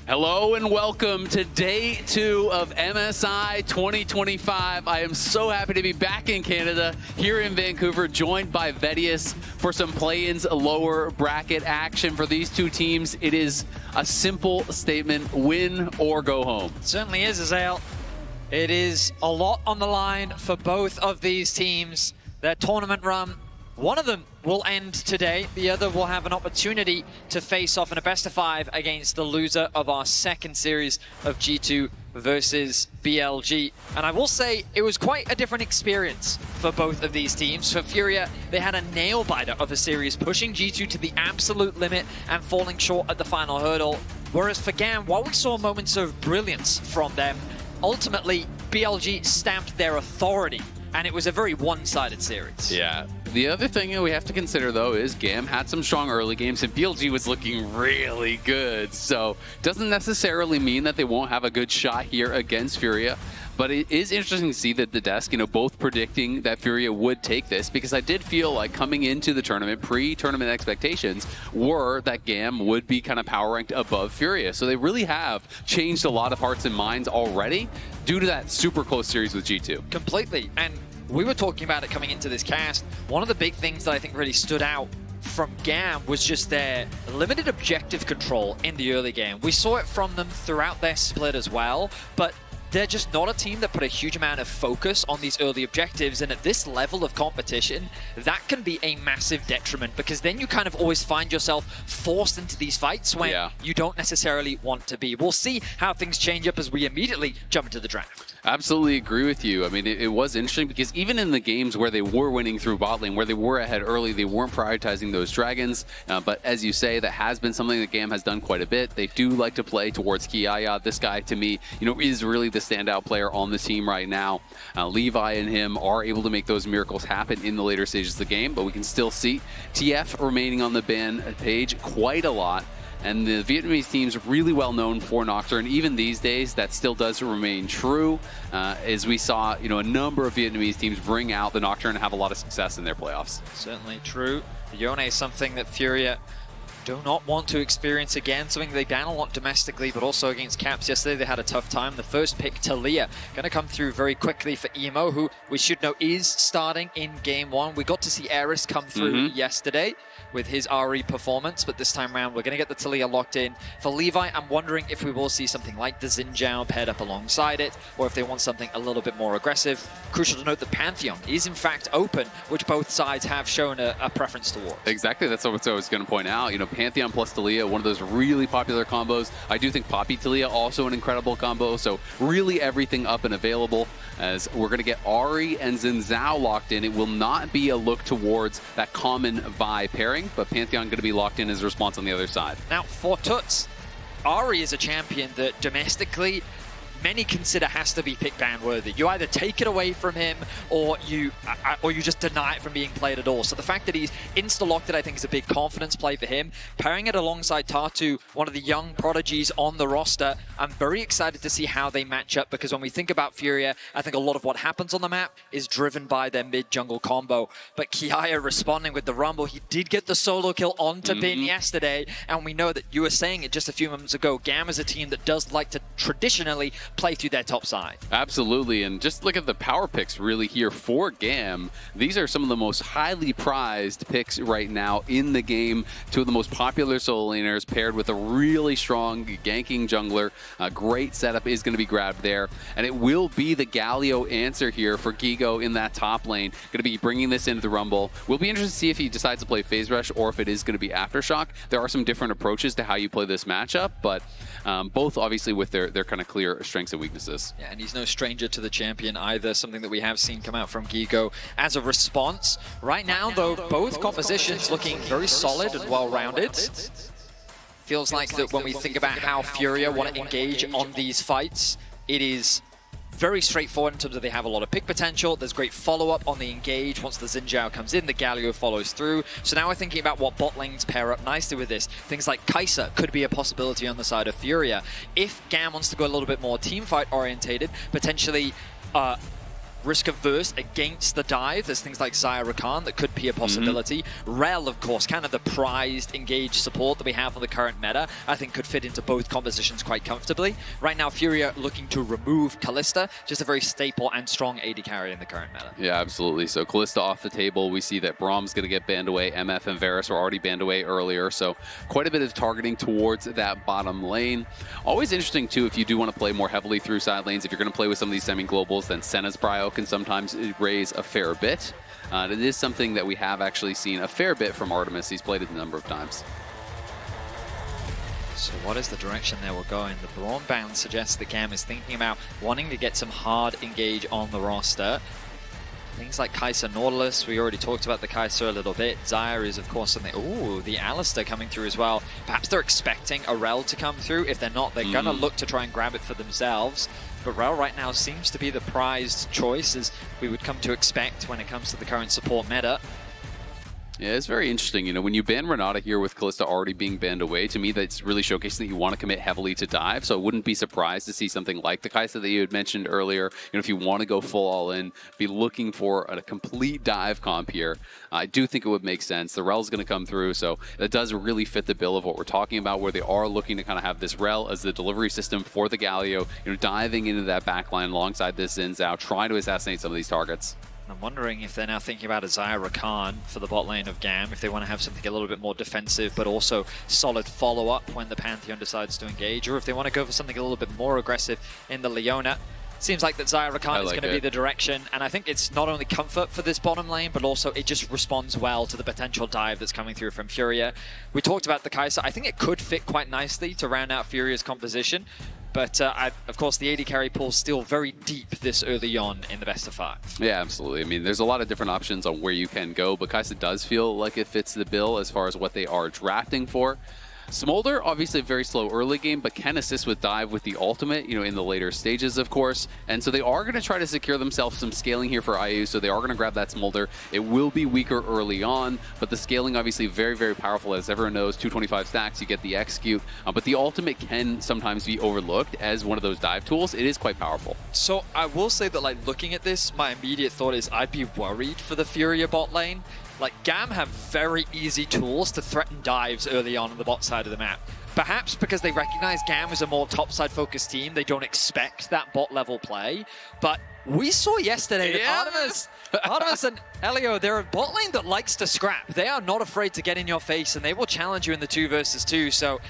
Hello and welcome to day 2 of MSI 2025. I am so happy to be back in Canada, here in Vancouver, joined by Vedius for some play-ins lower bracket action for these two teams. It is a simple statement, win or go home. It certainly is, Azael. It is a lot on the line for both of these teams. Their tournament run, one of them will end today. The other will have an opportunity to face off in a best-of-5 against the loser of our second series of G2 versus BLG. And I will say it was quite a different experience for both of these teams. For Furia, they had a nail-biter of a series, pushing G2 to the absolute limit and falling short at the final hurdle. Whereas for GAM, while we saw moments of brilliance from them, ultimately BLG stamped their authority, and it was a very one-sided series. Yeah. The other thing that we have to consider, though, is GAM had some strong early games, and BLG was looking really good. So doesn't necessarily mean that they won't have a good shot here against Furia. But it is interesting to see that the desk, both predicting that Furia would take this, because I did feel like coming into the tournament, pre-tournament expectations were that GAM would be kind of power ranked above Furia. So they really have changed a lot of hearts and minds already due to that super close series with G2. Completely. And we were talking about it coming into this cast. One of the big things that I think really stood out from GAM was just their limited objective control in the early game. We saw it from them throughout their split as well, but they're just not a team that put a huge amount of focus on these early objectives, and at this level of competition, that can be a massive detriment, because then you kind of always find yourself forced into these fights when you don't necessarily want to be. We'll see how things change up as we immediately jump into the draft. Absolutely agree with you. I mean, it was interesting because even in the games where they were winning through bot lane, where they were ahead early, they weren't prioritizing those dragons. But as you say, that has been something that GAM has done quite a bit. They do like to play towards Kiaya. This guy, to me, is really the standout player on the team right now. Levi and him are able to make those miracles happen in the later stages of the game, but we can still see TF remaining on the ban page quite a lot. And the Vietnamese team's really well known for Nocturne. Even these days, that still does remain true. As we saw, a number of Vietnamese teams bring out the Nocturne and have a lot of success in their playoffs. Certainly true. Yone is something that Furia do not want to experience again, something they ban a lot domestically, but also against Caps yesterday they had a tough time. The first pick, Talia, going to come through very quickly for Emo, who we should know is starting in Game 1. We got to see Eris come through yesterday with his RE performance, but this time around we're going to get the Talia locked in. For Levi, I'm wondering if we will see something like the Xin Zhao paired up alongside it, or if they want something a little bit more aggressive. Crucial to note that Pantheon is in fact open, which both sides have shown a preference towards. Exactly, that's what I was going to point out. Pantheon plus Talia, one of those really popular combos. I do think Poppy Talia also an incredible combo, so really everything up and available, as we're going to get Ahri and Xin Zhao locked in. It will not be a look towards that common Vi pairing, but Pantheon going to be locked in as a response on the other side. Now, for Tuts, Ahri is a champion that domestically many consider has to be pick ban worthy. You either take it away from him or you just deny it from being played at all. So the fact that he's insta-locked it, I think, is a big confidence play for him. Pairing it alongside Tatu, one of the young prodigies on the roster, I'm very excited to see how they match up, because when we think about Furia, I think a lot of what happens on the map is driven by their mid-jungle combo. But Kiaya responding with the Rumble, he did get the solo kill onto Bin yesterday, and we know that you were saying it just a few moments ago, GAM is a team that does like to traditionally play through their top side. Absolutely, and just look at the power picks really here for GAM. These are some of the most highly prized picks right now in the game. Two of the most popular solo laners paired with a really strong ganking jungler. A great setup is going to be grabbed there, and it will be the Galio answer here for Gigo in that top lane. Going to be bringing this into the Rumble. We'll be interested to see if he decides to play Phase Rush or if it is going to be Aftershock. There are some different approaches to how you play this matchup, but both obviously with their kind of clear strengths and weaknesses. Yeah, and he's no stranger to the champion either, something that we have seen come out from Gigo as a response. Right now, though, both compositions looking very solid and well-rounded. Feels like that when we think about how Furia want to engage on these fights, it is very straightforward in terms of they have a lot of pick potential. There's great follow-up on the engage. Once the Xin Zhao comes in, the Galio follows through. So now we're thinking about what bot lanes pair up nicely with this. Things like Kai'Sa could be a possibility on the side of Furia. If GAM wants to go a little bit more teamfight orientated, potentially risk averse against the dive. There's things like Zaya Rakan that could be a possibility. Rel, of course, kind of the prized engaged support that we have on the current meta, I think could fit into both compositions quite comfortably. Right now, Furia looking to remove Kalista, just a very staple and strong AD carry in the current meta. Yeah, absolutely. So Kalista off the table. We see that Braum's going to get banned away. MF and Varus were already banned away earlier, so quite a bit of targeting towards that bottom lane. Always interesting, too, if you do want to play more heavily through side lanes. If you're going to play with some of these semi-globals, then Senna's Prio can sometimes raise a fair bit. It is something that we have actually seen a fair bit from Artemis. He's played it a number of times. So what is the direction there we're going? The Braum ban suggests that GAM is thinking about wanting to get some hard engage on the roster. Things like Kai'Sa Nautilus, we already talked about the Kai'Sa a little bit. Zaya is, of course, something. Ooh, the Alistar coming through as well. Perhaps they're expecting a Rel to come through. If they're not, they're going to look to try and grab it for themselves. But Rel right now seems to be the prized choice, as we would come to expect when it comes to the current support meta. Yeah, it's very interesting. You know, when you ban Renata here with Kalista already being banned away, to me that's really showcasing that you want to commit heavily to dive. So I wouldn't be surprised to see something like the Kai'Sa that you had mentioned earlier. You know, if you want to go full all in, be looking for a complete dive comp here. I do think it would make sense. The Rel's going to come through, so that does really fit the bill of what we're talking about, where they are looking to kind of have this Rel as the delivery system for the Galio, you know, diving into that backline alongside this Xin Zhao, trying to assassinate some of these targets. I'm wondering if they're now thinking about a Zaya Rakan for the bot lane of GAM, if they want to have something a little bit more defensive, but also solid follow-up when the Pantheon decides to engage, or if they want to go for something a little bit more aggressive in the Leona. Seems like that Zaya Rakan is going to be the direction, and I think it's not only comfort for this bottom lane, but also it just responds well to the potential dive that's coming through from Furia. We talked about the Kai'Sa. I think it could fit quite nicely to round out Furia's composition. But, of course, the AD carry pool is still very deep this early on in the best of 5. Yeah, absolutely. I mean, there's a lot of different options on where you can go, but Kai'Sa does feel like it fits the bill as far as what they are drafting for. Smolder, obviously a very slow early game, but can assist with dive with the ultimate, you know, in the later stages, of course. And so they are going to try to secure themselves some scaling here for IU, so they are going to grab that Smolder. It will be weaker early on, but the scaling obviously very, very powerful. As everyone knows, 225 stacks, you get the execute, but the ultimate can sometimes be overlooked as one of those dive tools. It is quite powerful. So I will say that, like, looking at this, my immediate thought is I'd be worried for the Furia bot lane. Like, GAM have very easy tools to threaten dives early on the bot side of the map. Perhaps because they recognize GAM is a more topside focused team, they don't expect that bot level play. But we saw yesterday that Artemis and Elio, they're a bot lane that likes to scrap. They are not afraid to get in your face, and they will challenge you in the 2 versus 2. So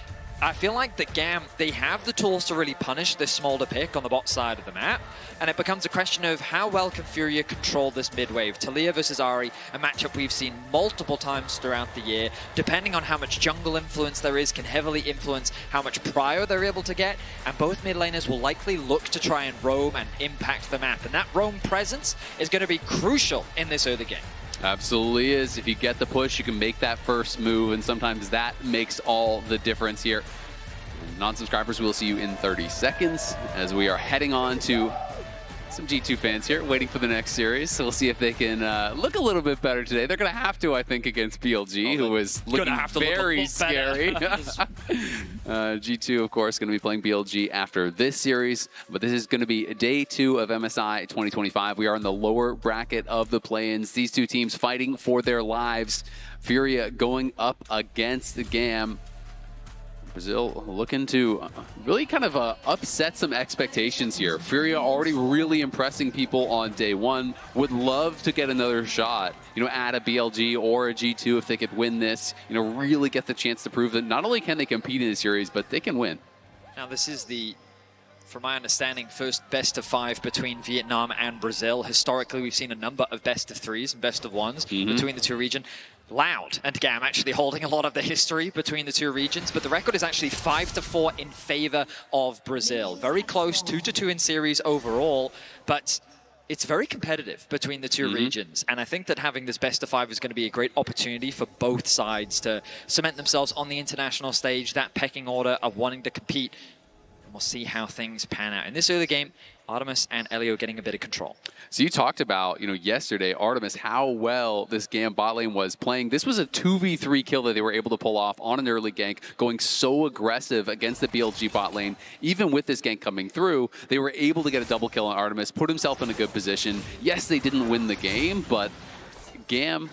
I feel like that GAM, they have the tools to really punish this Smolder pick on the bot side of the map, and it becomes a question of how well can Furia control this mid wave. Taliyah versus Ahri, a matchup we've seen multiple times throughout the year. Depending on how much jungle influence there is, can heavily influence how much prio they're able to get, and both mid laners will likely look to try and roam and impact the map, and that roam presence is going to be crucial in this early game. Absolutely is. If you get the push, you can make that first move, and sometimes that makes all the difference here. Non-subscribers, we'll see you in 30 seconds as we are heading on to some G2 fans here, waiting for the next series. So we'll see if they can look a little bit better today. They're going to have to, I think, against PLG, who is looking very scary. G2, of course, going to be playing PLG after this series, but this is going to be day 2 of MSI 2025. We are in the lower bracket of the play-ins. These two teams fighting for their lives. Furia going up against the GAM. Brazil looking to really kind of upset some expectations here. Furia already really impressing people on day 1. Would love to get another shot, you know, at a BLG or a G2 if they could win this. You know, really get the chance to prove that not only can they compete in the series, but they can win. Now this is the, from my understanding, first best of 5 between Vietnam and Brazil. Historically, we've seen a number of best of 3s and best of 1s between the two regions. Loud and GAM actually holding a lot of the history between the two regions, but the record is actually 5-4 in favor of Brazil. Very close, 2-2 in series overall, but it's very competitive between the two regions, and I think that having this best of 5 is going to be a great opportunity for both sides to cement themselves on the international stage, that pecking order of wanting to compete. And we'll see how things pan out. In this early game, Artemis and Elio getting a bit of control. So you talked about, yesterday, Artemis, how well this GAM bot lane was playing. This was a 2v3 kill that they were able to pull off on an early gank, going so aggressive against the BLG bot lane. Even with this gank coming through, they were able to get a double kill on Artemis, put himself in a good position. Yes, they didn't win the game, but GAM,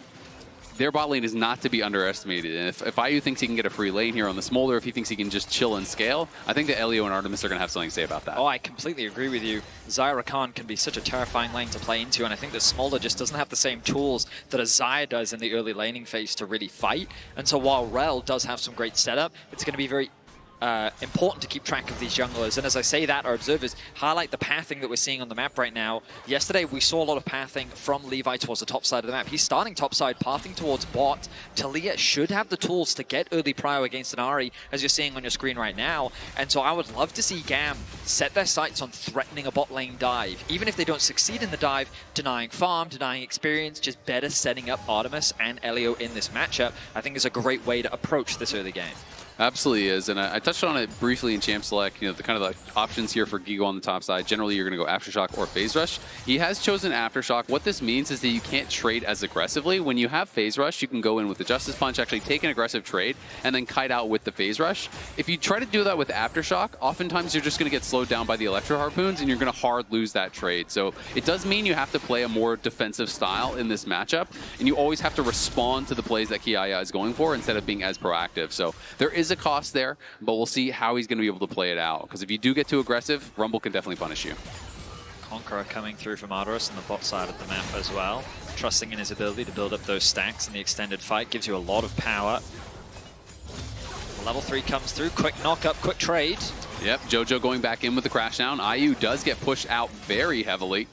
their bot lane is not to be underestimated. And if IU thinks he can get a free lane here on the Smolder, if he thinks he can just chill and scale, I think that Elio and Artemis are going to have something to say about that. Oh, I completely agree with you. Zyra Khan can be such a terrifying lane to play into, and I think that Smolder just doesn't have the same tools that a Zyra does in the early laning phase to really fight. And so while Rel does have some great setup, it's going to be very important to keep track of these junglers. And as I say that, our observers highlight the pathing that we're seeing on the map right now. Yesterday, we saw a lot of pathing from Levi towards the top side of the map. He's starting top side, pathing towards bot. Talia should have the tools to get early prio against an Ahri, as you're seeing on your screen right now. And so I would love to see GAM set their sights on threatening a bot lane dive. Even if they don't succeed in the dive, denying farm, denying experience, just better setting up Artemis and Elio in this matchup, I think is a great way to approach this early game. Absolutely is, and I touched on it briefly in Champ Select. The kind of the options here for Gigo on the top side. Generally, you're going to go Aftershock or Phase Rush. He has chosen Aftershock. What this means is that you can't trade as aggressively. When you have Phase Rush, you can go in with the Justice Punch, actually take an aggressive trade, and then kite out with the Phase Rush. If you try to do that with Aftershock, oftentimes you're just going to get slowed down by the Electro Harpoons, and you're going to hard lose that trade. So it does mean you have to play a more defensive style in this matchup, and you always have to respond to the plays that Kiaya is going for instead of being as proactive. So there is a cost there, but we'll see how he's going to be able to play it out. Because if you do get too aggressive, Rumble can definitely punish you. Conqueror coming through from Artemis on the bot side of the map as well. Trusting in his ability to build up those stacks in the extended fight gives you a lot of power. Level 3 comes through, quick knock up, quick trade. Yep, Jojo going back in with the crash down. IU does get pushed out very heavily.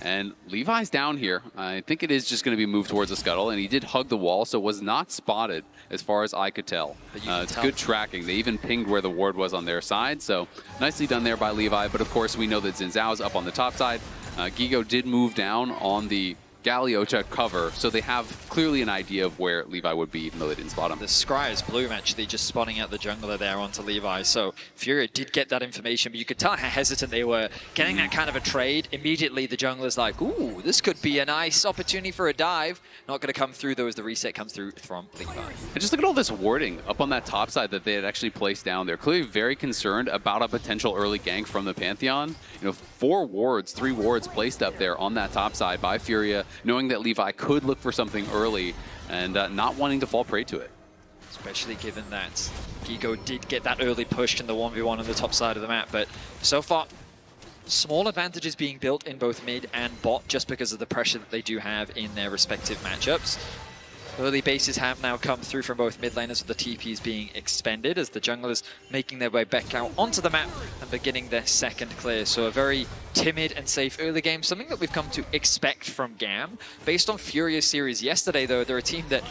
And Levi's down here. I think it is just going to be moved towards the scuttle, and he did hug the wall, so was not spotted as far as I could tell. It's good tracking. They even pinged where the ward was on their side, so nicely done there by Levi. But of course, we know that Xin Zhao's up on the top side. Gigo did move down on the Galio to cover, so they have clearly an idea of where Levi would be, even though they didn't spot him. The Scryer's Bloom actually just spotting out the jungler there onto Levi, so Furia did get that information, but you could tell how hesitant they were. Getting that kind of a trade, immediately the jungler's like, ooh, this could be a nice opportunity for a dive. Not going to come through though as the reset comes through from Levi. And just look at all this warding up on that top side that they had actually placed down. They're clearly very concerned about a potential early gank from the Pantheon. 4 wards, 3 wards placed up there on that top side by Furia, knowing that Levi could look for something early and not wanting to fall prey to it. Especially given that Gigo did get that early push in the 1v1 on the top side of the map, but so far, small advantages being built in both mid and bot just because of the pressure that they do have in their respective matchups. Early bases have now come through from both mid laners with the TPs being expended as the junglers making their way back out onto the map and beginning their second clear. So a very timid and safe early game, something that we've come to expect from GAM. Based on Furia's series yesterday though, they're a team that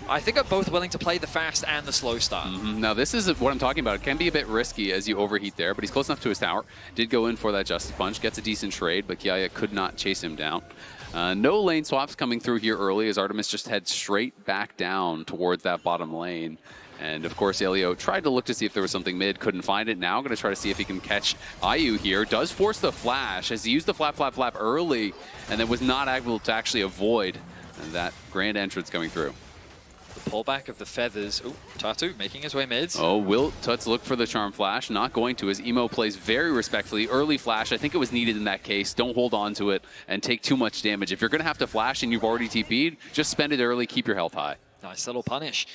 I think are both willing to play the fast and the slow style. Now this is what I'm talking about. It can be a bit risky as you overheat there, but he's close enough to his tower. Did go in for that Justice Punch, gets a decent trade, but Kiaya could not chase him down. No lane swaps coming through here early as Artemis just heads straight back down towards that bottom lane. And of course, Elio tried to look to see if there was something mid, couldn't find it. Now going to try to see if he can catch IU here. Does force the flash as he used the flap early and then was not able to actually avoid that grand entrance coming through. The pullback of the feathers. Ooh, Tatu making his way mids. Oh, will Tuts look for the Charm Flash? Not going to, as Emo plays very respectfully. Early flash, I think it was needed in that case. Don't hold on to it and take too much damage. If you're going to have to flash and you've already TP'd, just spend it early, keep your health high. Nice little punish.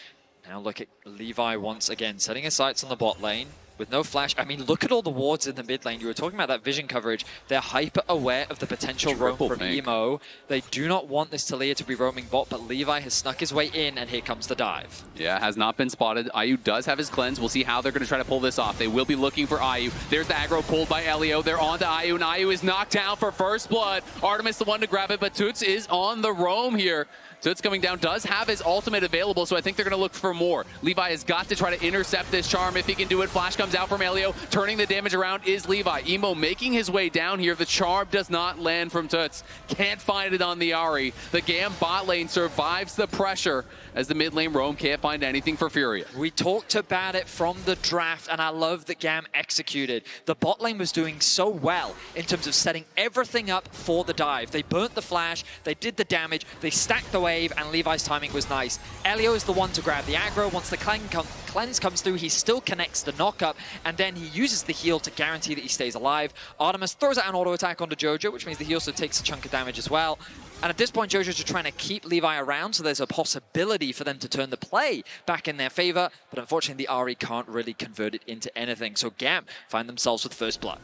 Now look at Levi once again, setting his sights on the bot lane. With no flash, I mean, look at all the wards in the mid lane. You were talking about that vision coverage. They're hyper aware of the potential roam from Emo. They do not want this Talia to be roaming bot, but Levi has snuck his way in, and here comes the dive. Yeah, has not been spotted. IU does have his cleanse. We'll see how they're going to try to pull this off. They will be looking for IU. There's the aggro pulled by Elio. They're on to IU, and IU is knocked down for first blood. Artemis the one to grab it, but Toots is on the roam here. Toots coming down, does have his ultimate available, so I think they're going to look for more. Levi has got to try to intercept this charm if he can do it. Flash comes comes out from Elio. Turning the damage around is Levi. Emo making his way down here. The charm does not land from Toots. Can't find it on the Ahri. The GAM bot lane survives the pressure as the mid lane roam can't find anything for Furia. We talked about it from the draft, and I love that GAM executed. The bot lane was doing so well in terms of setting everything up for the dive. They burnt the flash, they did the damage, they stacked the wave, and Levi's timing was nice. Elio is the one to grab the aggro. Once the cleanse comes through, he still connects the knock-up, and then he uses the heal to guarantee that he stays alive. Artemis throws out an auto attack onto Jojo, which means that he also takes a chunk of damage as well. And at this point, Jojo's just trying to keep Levi around, so there's a possibility for them to turn the play back in their favor. But unfortunately, the Ahri can't really convert it into anything. So GAM find themselves with first blood.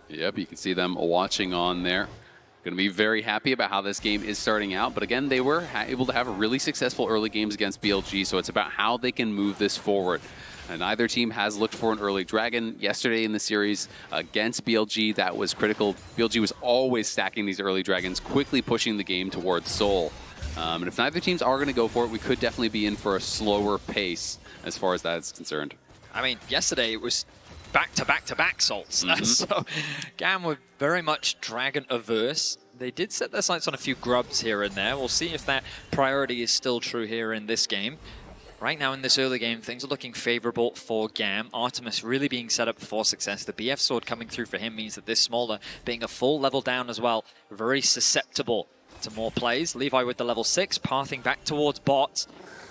Yep, you can see them watching on there. Going to be very happy about how this game is starting out. But again, they were able to have a really successful early games against BLG, so it's about how they can move this forward. And either team has looked for an early dragon. Yesterday in the series against BLG, that was critical. BLG was always stacking these early dragons, quickly pushing the game towards Soul. And if neither teams are going to go for it, we could definitely be in for a slower pace as far as that is concerned. I mean, yesterday it was back-to-back-to-back Souls. So GAM were very much dragon averse. They did set their sights on a few grubs here and there. We'll see if that priority is still true here in this game. Right now in this early game, things are looking favorable for GAM. Artemis really being set up for success. The BF sword coming through for him means that this Smolder, being a full level down as well, very susceptible to more plays. Levi with the level 6, pathing back towards bot.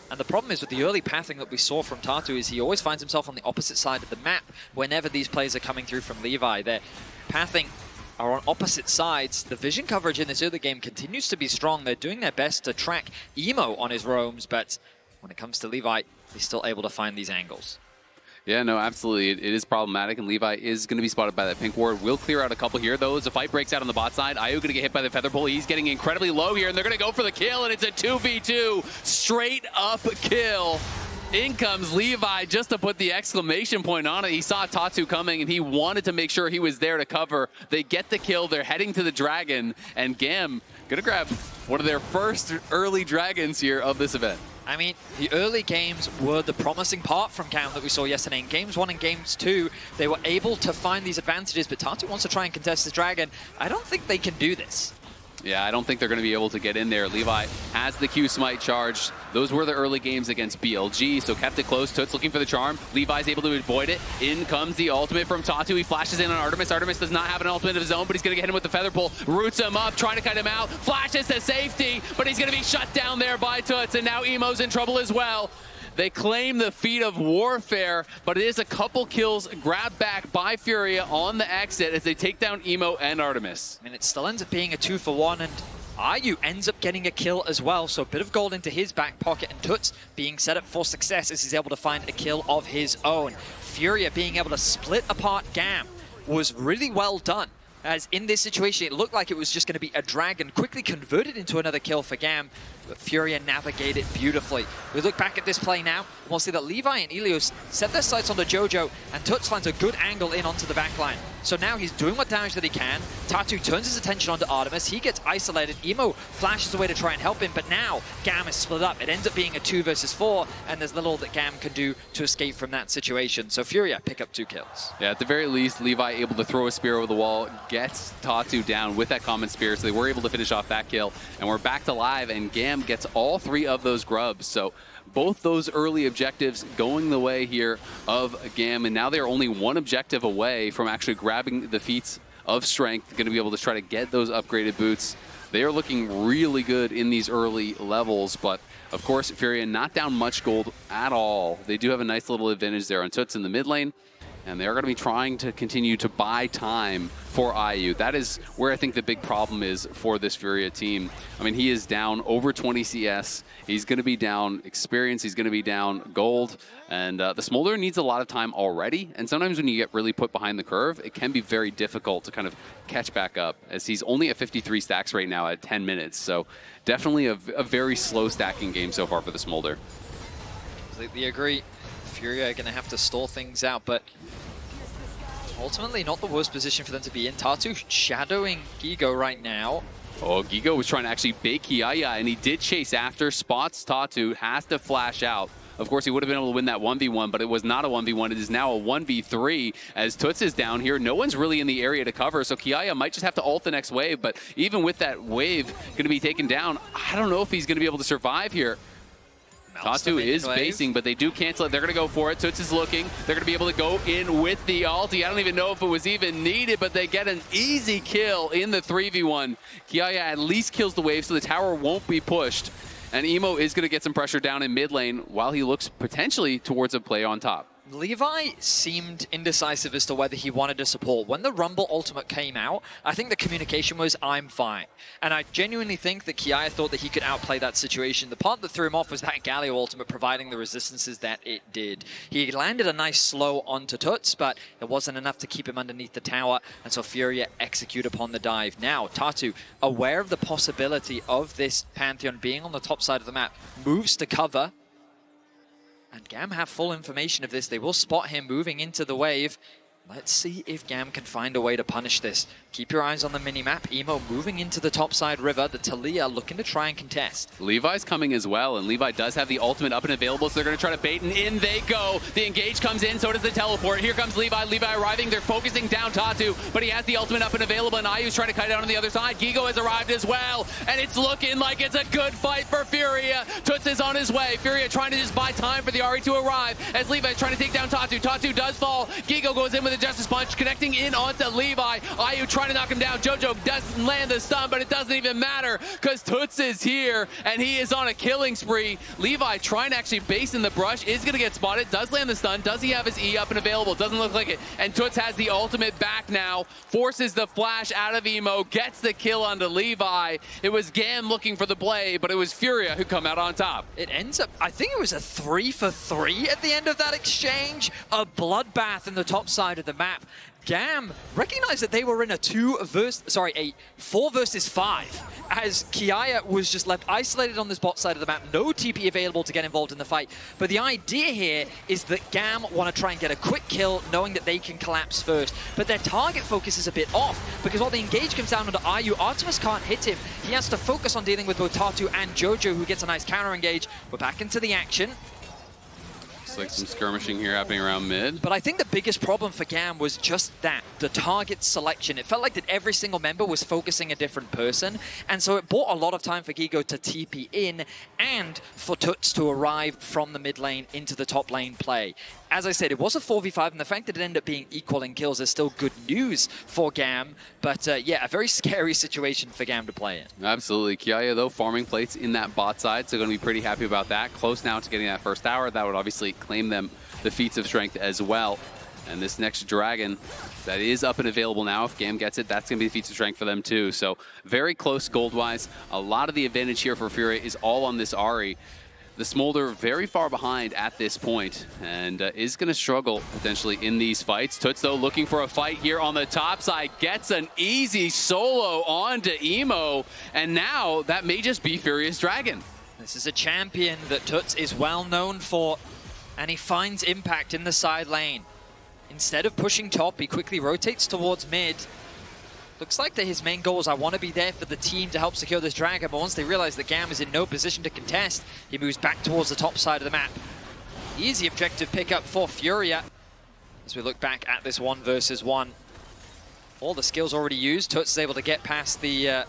And the problem is with the early pathing that we saw from Tatu is he always finds himself on the opposite side of the map whenever these plays are coming through from Levi. Their pathing are on opposite sides. The vision coverage in this early game continues to be strong. They're doing their best to track Emo on his roams, but when it comes to Levi, he's still able to find these angles. Yeah, no, absolutely. It is problematic, and Levi is going to be spotted by that pink ward. We'll clear out a couple here, though, as a fight breaks out on the bot side. Ayu going to get hit by the feather pull. He's getting incredibly low here, and they're going to go for the kill, and it's a 2v2. Straight up kill. In comes Levi just to put the exclamation point on it. He saw Tatu coming, and he wanted to make sure he was there to cover. They get the kill. They're heading to the dragon, and GAM going to grab one of their first early dragons here of this event. I mean, the early games were the promising part from GAM that we saw yesterday. In Games 1 and Games 2, they were able to find these advantages, but Tatu wants to try and contest this dragon. I don't think they can do this. Yeah, I don't think they're going to be able to get in there. Levi has the Q Smite charged. Those were the early games against BLG, so kept it close. Toots looking for the charm. Levi's able to avoid it. In comes the ultimate from Tatu. He flashes in on Artemis. Artemis does not have an ultimate of his own, but he's going to get him with the feather pull. Roots him up, trying to cut him out. Flashes to safety, but he's going to be shut down there by Toots, and now Emo's in trouble as well. They claim the feat of warfare, but it is a couple kills grabbed back by Furia on the exit as they take down Emo and Artemis. I mean, it still ends up being a 2-for-1, and Ayu ends up getting a kill as well, so a bit of gold into his back pocket, and Toots being set up for success as he's able to find a kill of his own. Furia being able to split apart GAM was really well done, as in this situation it looked like it was just going to be a dragon, quickly converted into another kill for GAM, but Furia navigated beautifully. We look back at this play now, and we'll see that Levi and Elios set their sights onto Jojo, and Toots finds a good angle in onto the backline. So now he's doing what damage that he can. Tatu turns his attention onto Artemis. He gets isolated. Emo flashes away to try and help him, but now GAM is split up. It ends up being a 2 versus 4, and there's little that GAM can do to escape from that situation. So Furia pick up 2 kills. Yeah, at the very least, Levi able to throw a spear over the wall, gets Tatu down with that common spear, so they were able to finish off that kill. And we're back to live, and GAM gets all 3 of those grubs. So both those early objectives going the way here of GAM, and now they're only 1 objective away from actually grabbing the feats of strength, going to be able to try to get those upgraded boots. They are looking really good in these early levels, but of course, Furia not down much gold at all. They do have a nice little advantage there on Toots in the mid lane, and they're going to be trying to continue to buy time for Ayu. That is where I think the big problem is for this Furia team. I mean, he is down over 20 CS. He's going to be down experience. He's going to be down gold. And the Smolder needs a lot of time already. And sometimes when you get really put behind the curve, it can be very difficult to kind of catch back up, as he's only at 53 stacks right now at 10 minutes. So definitely a very slow stacking game so far for the Smolder. Completely agree. Furia are going to have to stall things out, but ultimately not the worst position for them to be in. Tatu shadowing Gigo right now. Oh, Gigo was trying to actually bait Kiaya, and he did chase after, spots Tatu, has to flash out. Of course, he would have been able to win that 1v1, but it was not a 1v1. It is now a 1v3 as Toots is down here. No one's really in the area to cover, so Kiaya might just have to ult the next wave, but even with that wave going to be taken down, I don't know if he's going to be able to survive here. Tatu is basing, but they do cancel it. They're going to go for it. Toots is looking. They're going to be able to go in with the ulti. I don't even know if it was even needed, but they get an easy kill in the 3v1. Kiaya at least kills the wave, so the tower won't be pushed. And Emo is going to get some pressure down in mid lane while he looks potentially towards a play on top. Levi seemed indecisive as to whether he wanted to support. When the Rumble ultimate came out, I think the communication was, I'm fine. And I genuinely think that Kiaya thought that he could outplay that situation. The part that threw him off was that Galio ultimate providing the resistances that it did. He landed a nice slow onto Toots, but it wasn't enough to keep him underneath the tower, and so Furia execute upon the dive. Now, Tatu, aware of the possibility of this Pantheon being on the top side of the map, moves to cover. And GAM have full information of this. They will spot him moving into the wave. Let's see if GAM can find a way to punish this. Keep your eyes on the minimap. Emo moving into the topside river. The Talia looking to try and contest. Levi's coming as well, and Levi does have the ultimate up and available, so they're going to try to bait, and in they go. The engage comes in, so does the teleport. Here comes Levi. Levi arriving. They're focusing down Tatu, but he has the ultimate up and available, and Ayu's trying to kite out on the other side. Gigo has arrived as well, and it's looking like it's a good fight for Furia. Toots is on his way. Furia trying to just buy time for the Ahri to arrive, as Levi's trying to take down Tatu. Tatu does fall. Gigo goes in with a Justice Punch, connecting in onto Levi. Ayu trying to knock him down. Jojo doesn't land the stun, but it doesn't even matter because Toots is here and he is on a killing spree. Levi trying to actually base in the brush, is going to get spotted, does land the stun. Does he have his E up and available? Doesn't look like it. And Toots has the ultimate back now, forces the flash out of Emo, gets the kill onto Levi. It was GAM looking for the play, but it was Furia who come out on top. It ends up, I think it was a 3-for-3 at the end of that exchange. A bloodbath in the top side of the map. GAM recognized that they were in a 4 versus 5, as Kiaya was just left isolated on this bot side of the map, no TP available to get involved in the fight. But the idea here is that GAM want to try and get a quick kill, knowing that they can collapse first. But their target focus is a bit off, because while the engage comes down onto Ayu, Artemis can't hit him. He has to focus on dealing with both Tatu and Jojo, who gets a nice counter engage. We're back into the action. Like some skirmishing here happening around mid. But I think the biggest problem for GAM was just that, the target selection. It felt like that every single member was focusing a different person, and so it bought a lot of time for Gigo to TP in and for Toots to arrive from the mid lane into the top lane play. As I said, it was a 4v5, and the fact that it ended up being equal in kills is still good news for GAM. But yeah, a very scary situation for GAM to play in. Absolutely. Kiaya, though, farming plates in that bot side, so going to be pretty happy about that. Close now to getting that first tower. That would obviously claim them the feats of strength as well. And this next dragon that is up and available now, if GAM gets it, that's going to be the feats of strength for them too. So very close gold-wise. A lot of the advantage here for Furia is all on this Ahri. The Smolder very far behind at this point, and is going to struggle potentially in these fights. Toots, though, looking for a fight here on the top side, gets an easy solo onto Emo, and now that may just be Furia's Dragon. This is a champion that Toots is well known for, and he finds impact in the side lane. Instead of pushing top, he quickly rotates towards mid. Looks like that his main goal is, I want to be there for the team to help secure this dragon, but once they realize that GAM is in no position to contest, he moves back towards the top side of the map. Easy objective pickup for Furia as we look back at this 1 versus 1. All the skills already used. Toots is able to get past the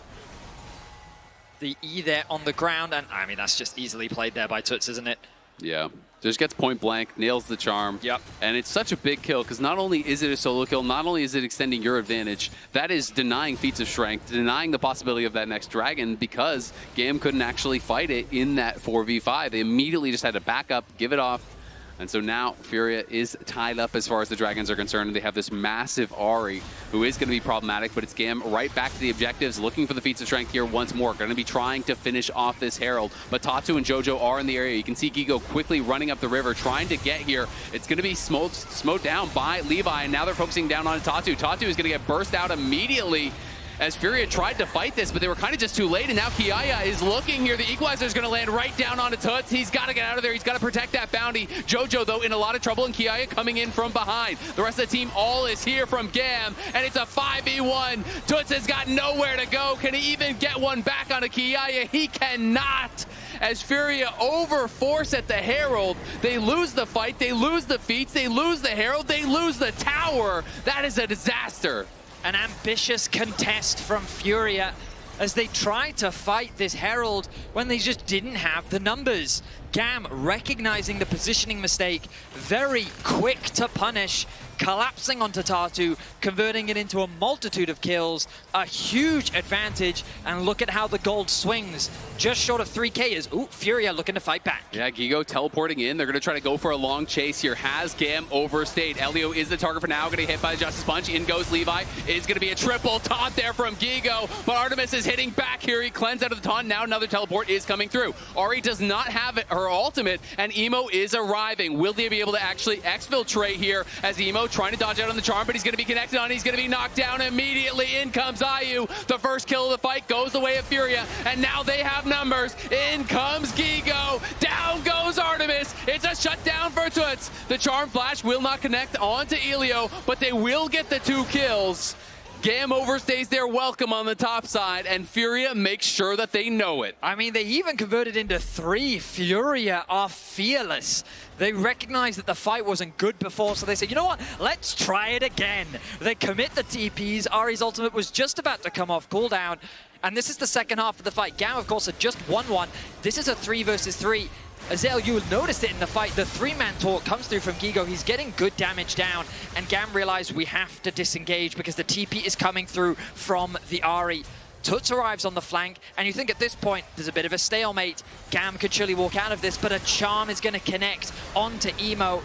E there on the ground, and I mean, that's just easily played there by Toots, isn't it? Yeah. Just gets point blank, nails the charm. Yep. And it's such a big kill because not only is it a solo kill, not only is it extending your advantage, that is denying feats of strength, denying the possibility of that next dragon because GAM couldn't actually fight it in that 4v5. They immediately just had to back up, give it off. And so now Furia is tied up as far as the dragons are concerned. They have this massive Ahri who is going to be problematic, but it's GAM right back to the objectives, looking for the feats of strength here once more. Going to be trying to finish off this Herald, but Tatu and Jojo are in the area. You can see Gigo quickly running up the river, trying to get here. It's going to be smoked down by Levi, and now they're focusing down on Tatu. Tatu is going to get burst out immediately as Furia tried to fight this, but they were kind of just too late, and now Kiaya is looking here. The equalizer is going to land right down onto Toots. He's got to get out of there. He's got to protect that bounty. Jojo, though, in a lot of trouble, and Kiaya coming in from behind. The rest of the team all is here from GAM, and it's a 5v1. Toots has got nowhere to go. Can he even get one back onto Kiaya? He cannot. as Furia overforce at the Herald. They lose the fight, they lose the feats, they lose the Herald, they lose the tower. That is a disaster. An ambitious contest from Furia as they tried to fight this Herald when they just didn't have the numbers. GAM recognizing the positioning mistake, very quick to punish, collapsing onto Tatu, converting it into a multitude of kills, a huge advantage, and look at how the gold swings. Just short of 3K is, ooh, Furia looking to fight back. Yeah, Gigo teleporting in. They're going to try to go for a long chase here. Has GAM overstayed? Elio is the target for now, going to hit by the Justice Punch. In goes Levi. It's going to be a triple taunt there from Gigo, but Artemis is hitting back here. He cleansed out of the taunt. Now another teleport is coming through. Ari does not have her ultimate, and Emo is arriving. Will they be able to actually exfiltrate here as Emo trying to dodge out on the charm, but he's going to be connected on. He's going to be knocked down immediately. In comes Ayu. The first kill of the fight goes the way of Furia, and now they have numbers. In comes Gigo. Down goes Artemis. It's a shutdown for Toots. The charm flash will not connect onto Elio, but they will get the 2 kills. GAM overstays their welcome on the top side, and Furia makes sure that they know it. I mean, they even converted into 3. Furia are fearless. They recognize that the fight wasn't good before, so they say, you know what, let's try it again. They commit the TPs. Ari's ultimate was just about to come off cooldown, and this is the second half of the fight. GAM, of course, had just won one. This is a 3 versus 3. Azel, you noticed it in the fight. The 3-man talk comes through from Gigo. He's getting good damage down, and GAM realize we have to disengage because the TP is coming through from the Ari. Toots arrives on the flank, and you think at this point there's a bit of a stalemate. GAM could surely walk out of this, but a charm is going to connect onto Emo.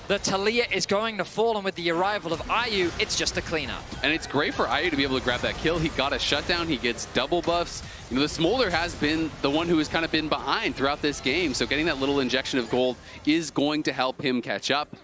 The Talia is going to fall, and with the arrival of Ayu, it's just a cleanup. And it's great for Ayu to be able to grab that kill. He got a shutdown, he gets double buffs. You know, the Smolder has been the one who has kind of been behind throughout this game, so getting that little injection of gold is going to help him catch up.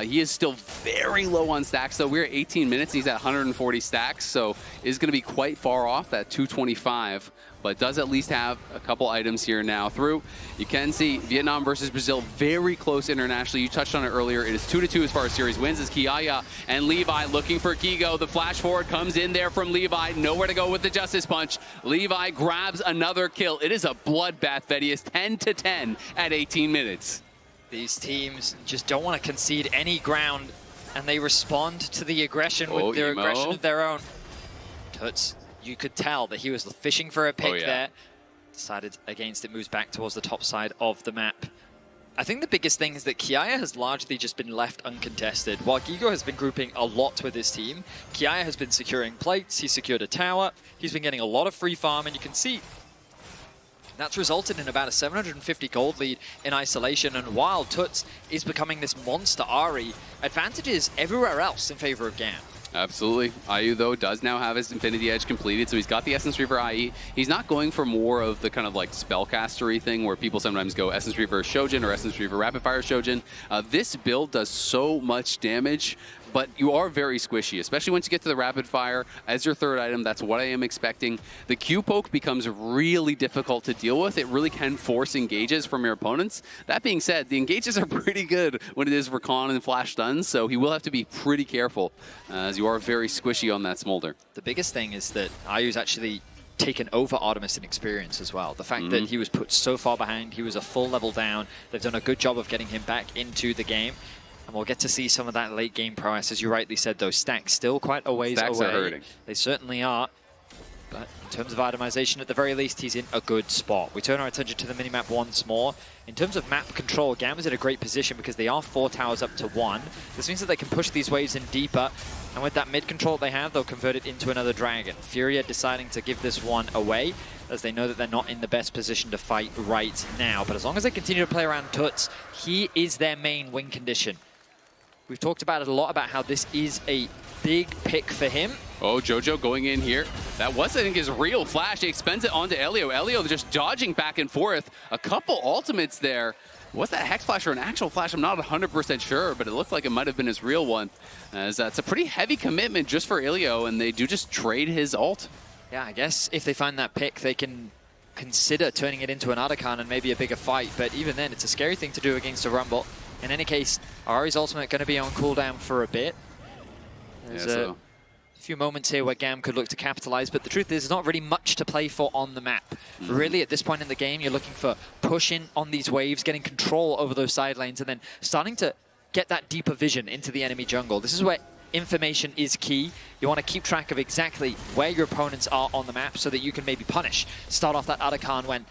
He is still very low on stacks, though. We're at 18 minutes, and he's at 140 stacks, so is going to be quite far off that 225, but does at least have a couple items here now through. You can see Vietnam versus Brazil very close internationally. You touched on it earlier. It is 2-2 as far as series wins as Kiaya and Levi looking for Gigo. The flash forward comes in there from Levi. Nowhere to go with the Justice Punch. Levi grabs another kill. It is a bloodbath that he is 10-10 at 18 minutes. These teams just don't want to concede any ground, and they respond to the aggression with their aggression of their own. Toots, you could tell that he was fishing for a pick there. Decided against it, moves back towards the top side of the map. I think the biggest thing is that Kiaya has largely just been left uncontested. While Gigo has been grouping a lot with his team, Kiaya has been securing plates, he's secured a tower, he's been getting a lot of free farm, and you can see that's resulted in about a 750 gold lead in isolation, and while Toots is becoming this monster Ari, advantages everywhere else in favor of GAM. Absolutely. Ayu, though, does now have his Infinity Edge completed, so he's got the Essence Reaver IE. He's not going for more of the kind of like spellcastery thing where people sometimes go Essence Reaver Shojin or Essence Reaver Rapid Fire Shojin. This build does so much damage, but you are very squishy, especially once you get to the Rapid Fire as your third item. That's what I am expecting. The Q poke becomes really difficult to deal with. It really can force engages from your opponents. That being said, the engages are pretty good when it is for Con and Flash stuns, so he will have to be pretty careful as you are very squishy on that Smolder. The biggest thing is that Ayu's actually taken over Artemis in experience as well. The fact that he was put so far behind, he was a full level down. They've done a good job of getting him back into the game. And we'll get to see some of that late game prowess. As you rightly said, those stacks still quite a ways away. Stacks are hurting. They certainly are. But in terms of itemization, at the very least, he's in a good spot. We turn our attention to the minimap once more. In terms of map control, GAM is in a great position because they are 4 towers up to 1. This means that they can push these waves in deeper. And with that mid control they have, they'll convert it into another dragon. Furia deciding to give this one away, as they know that they're not in the best position to fight right now. But as long as they continue to play around Toots, he is their main win condition. We've talked about it a lot, about how this is a big pick for him. Oh, Jojo going in here. That was, I think, his real flash. He expends it onto Elio. Elio just dodging back and forth. A couple ultimates there. Was that Hex Flash or an actual flash? I'm not 100% sure, but it looked like it might have been his real one. As it's a pretty heavy commitment just for Elio, and they do just trade his ult. Yeah, I guess if they find that pick, they can consider turning it into an Artican and maybe a bigger fight, but even then, it's a scary thing to do against a Rumble. In any case, Ari's ultimate going to be on cooldown for a bit. There's a few moments here where GAM could look to capitalize, but the truth is there's not really much to play for on the map. Really, at this point in the game, you're looking for pushing on these waves, getting control over those side lanes, and then starting to get that deeper vision into the enemy jungle. This is where information is key. You want to keep track of exactly where your opponents are on the map so that you can maybe punish. Start off that Arakan when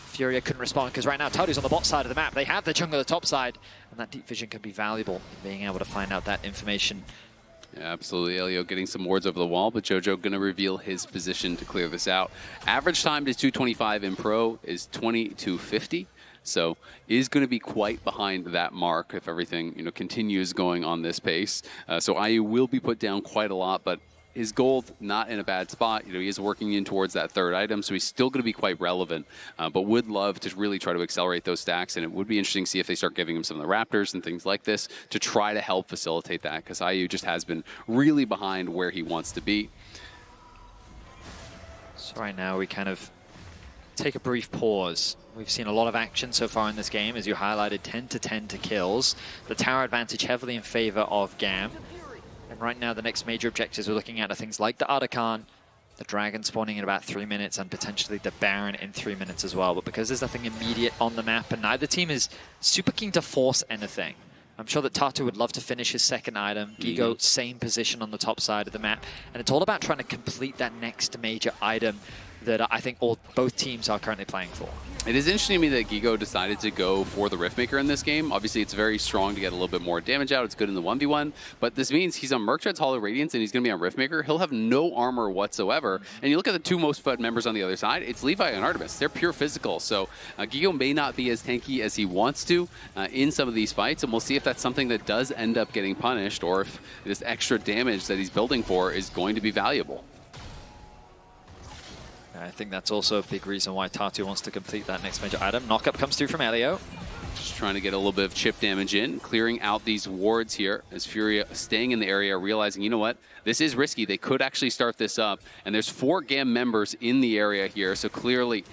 Furia couldn't respond, because right now Tadu's on the bot side of the map. They have the jungle on the top side, and that deep vision can be valuable in being able to find out that information. Yeah, absolutely. Elio getting some wards over the wall, but Jojo going to reveal his position to clear this out. Average time to 225 in pro is 2250. So is going to be quite behind that mark if everything continues going on this pace. So IU will be put down quite a lot, but his gold not in a bad spot. He is working in towards that third item, so he's still going to be quite relevant. But would love to really try to accelerate those stacks, and it would be interesting to see if they start giving him some of the Raptors and things like this to try to help facilitate that, because IU just has been really behind where he wants to be. So right now we kind of take a brief pause. We've seen a lot of action so far in this game, as you highlighted, 10 to 10 to kills. The tower advantage heavily in favor of GAM. And right now the next major objectives we're looking at are things like the Arakan, the Dragon spawning in about 3 minutes, and potentially the Baron in 3 minutes as well. But because there's nothing immediate on the map and neither team is super keen to force anything, I'm sure that Tatu would love to finish his second item. Gigo, same position on the top side of the map. And it's all about trying to complete that next major item that I think both teams are currently playing for. It is interesting to me that Gigo decided to go for the Riftmaker in this game. Obviously, it's very strong to get a little bit more damage out. It's good in the 1v1, but this means he's on Merctread's Hollow Radiance and he's going to be on Riftmaker. He'll have no armor whatsoever. And you look at the two most fed members on the other side, it's Levi and Artemis. They're pure physical, so Gigo may not be as tanky as he wants to in some of these fights, and we'll see if that's something that does end up getting punished, or if this extra damage that he's building for is going to be valuable. I think that's also a big reason why Tatu wants to complete that next major item. Knockup comes through from Elio. Just trying to get a little bit of chip damage in, clearing out these wards here as Furia staying in the area, realizing, you know what, this is risky. They could actually start this up, and there's 4 GAM members in the area here, so clearly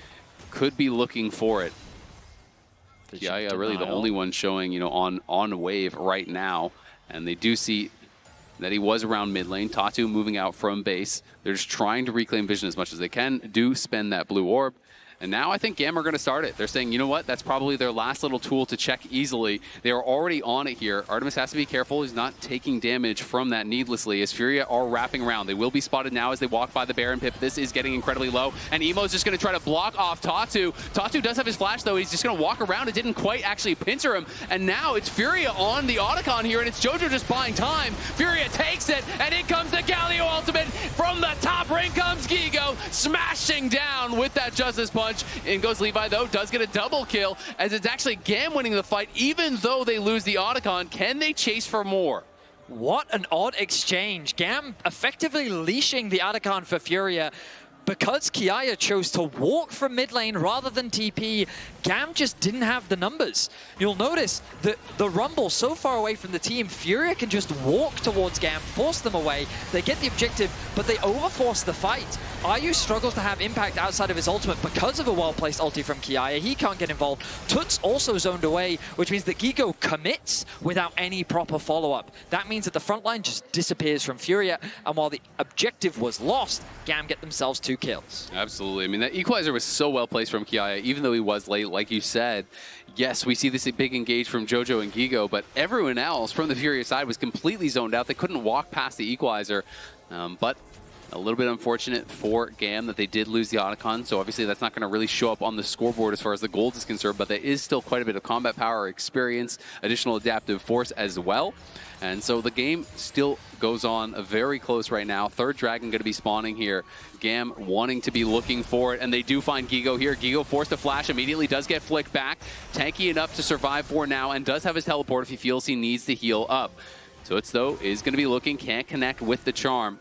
could be looking for it. Yeah, really the only one showing, on wave right now, and they do see that he was around mid lane. Tatu moving out from base. They're just trying to reclaim vision as much as they can, do spend that blue orb. And now I think GAM are going to start it. They're saying, you know what, that's probably their last little tool to check easily. They are already on it here. Artemis has to be careful. He's not taking damage from that needlessly, as Furia are wrapping around. They will be spotted now as they walk by the Baron pip. This is getting incredibly low, and Emo's just going to try to block off Tatu. Tatu does have his flash, though. He's just going to walk around. It didn't quite actually pincer him, and now it's Furia on the Otacon here, and it's Jojo just buying time. Furia takes it, and in comes the Galio ultimate. From the top ring comes Gigo, smashing down with that Justice Punch. In goes Levi, though, does get a double kill, as it's actually GAM winning the fight, even though they lose the Otacon. Can they chase for more? What an odd exchange. GAM effectively leashing the Otacon for Furia. Because Kiaya chose to walk from mid lane rather than TP, GAM just didn't have the numbers. You'll notice that the Rumble so far away from the team, Furia can just walk towards GAM, force them away. They get the objective, but they overforce the fight. IU struggles to have impact outside of his ultimate because of a well-placed ulti from Kiaya. He can't get involved. Toots also zoned away, which means that Gigo commits without any proper follow-up. That means that the front line just disappears from Furia, and while the objective was lost, GAM get themselves 2 kills. Absolutely. I mean, that equalizer was so well placed from Kiaya, even though he was late, like you said. Yes, we see this big engage from Jojo and Gigo, but everyone else from the Furia side was completely zoned out. They couldn't walk past the equalizer, but a little bit unfortunate for GAM that they did lose the Otacon, so obviously that's not going to really show up on the scoreboard as far as the gold is concerned, but there is still quite a bit of combat power, experience, additional adaptive force as well. And so the game still goes on very close right now. Third Dragon going to be spawning here. GAM wanting to be looking for it, and they do find Gigo here. Gigo forced to flash immediately, does get flicked back. Tanky enough to survive for now, and does have his teleport if he feels he needs to heal up. So it's, though, is going to be looking, can't connect with the charm.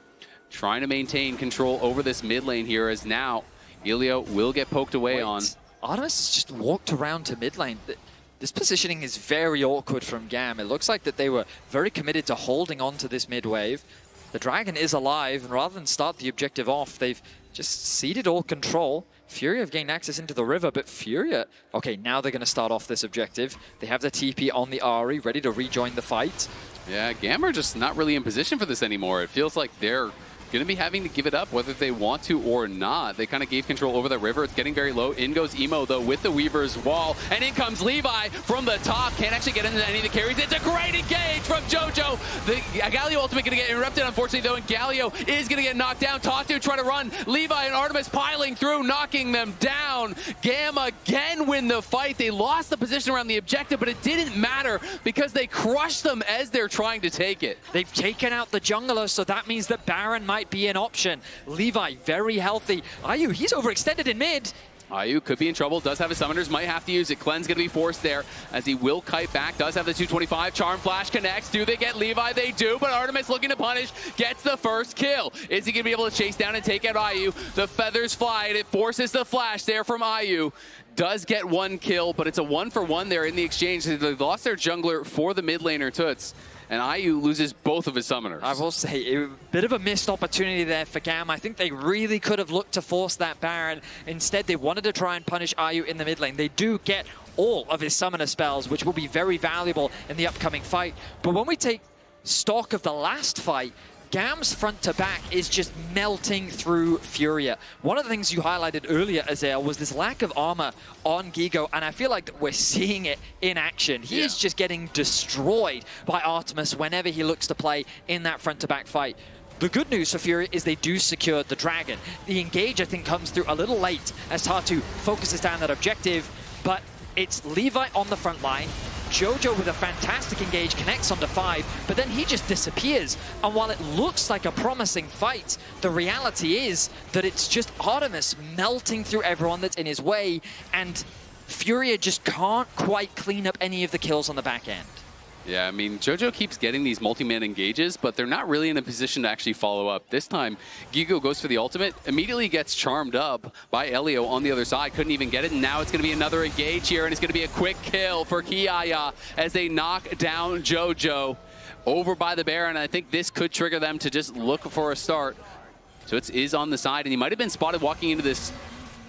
Trying to maintain control over this mid lane here, as now Elio will get poked away on. Artemis just walked around to mid lane. This positioning is very awkward from GAM. It looks like that they were very committed to holding on to this mid wave. The Dragon is alive, and rather than start the objective off, they've just ceded all control. Furia have gained access into the river, but Furia, okay, now they're going to start off this objective. They have the TP on the Ahri, ready to rejoin the fight. Yeah, GAM are just not really in position for this anymore. It feels like they're going to be having to give it up whether they want to or not. They kind of gave control over the river. It's getting very low. In goes Emo, though, with the Weaver's Wall. And in comes Levi from the top. Can't actually get into any of the carries. It's a great engage from JoJo. The Galio ultimate going to get interrupted, unfortunately, though, and Galio is going to get knocked down. Tatu trying to run. Levi and Artemis piling through, knocking them down. GAM again win the fight. They lost the position around the objective, but it didn't matter because they crushed them as they're trying to take it. They've taken out the jungler, so that means that Baron might be an option. Levi, very healthy. Ayu, he's overextended in mid. Ayu could be in trouble, does have his summoners, might have to use it. Clean's going to be forced there as he will kite back, does have the 225. Charm Flash connects. Do they get Levi? They do, but Artemis looking to punish, gets the first kill. Is he going to be able to chase down and take out Ayu? The feathers fly, and it forces the flash there from Ayu. Does get one kill, but it's a 1-for-1 there in the exchange. They lost their jungler for the mid laner, Toots. And Ayu loses both of his summoners. I will say, a bit of a missed opportunity there for GAM. I think they really could have looked to force that Baron. Instead, they wanted to try and punish Ayu in the mid lane. They do get all of his summoner spells, which will be very valuable in the upcoming fight. But when we take stock of the last fight, GAM's front to back is just melting through Furia. One of the things you highlighted earlier, Azael, was this lack of armor on Gigo, and I feel like we're seeing it in action. He is just getting destroyed by Artemis whenever he looks to play in that front to back fight. The good news for Furia is they do secure the dragon. The engage, I think, comes through a little late as Tatu focuses down that objective, but it's Levi on the front line. JoJo with a fantastic engage connects onto 5, but then he just disappears. And while it looks like a promising fight, the reality is that it's just Artemis melting through everyone that's in his way, and Furia just can't quite clean up any of the kills on the back end. Yeah, I mean, JoJo keeps getting these multi-man engages, but they're not really in a position to actually follow up. This time, Gigo goes for the ultimate, immediately gets charmed up by Elio on the other side, couldn't even get it, and now it's going to be another engage here, and it's going to be a quick kill for Kiaya as they knock down JoJo over by the Baron. I think this could trigger them to just look for a start. So it is on the side, and he might have been spotted walking into this.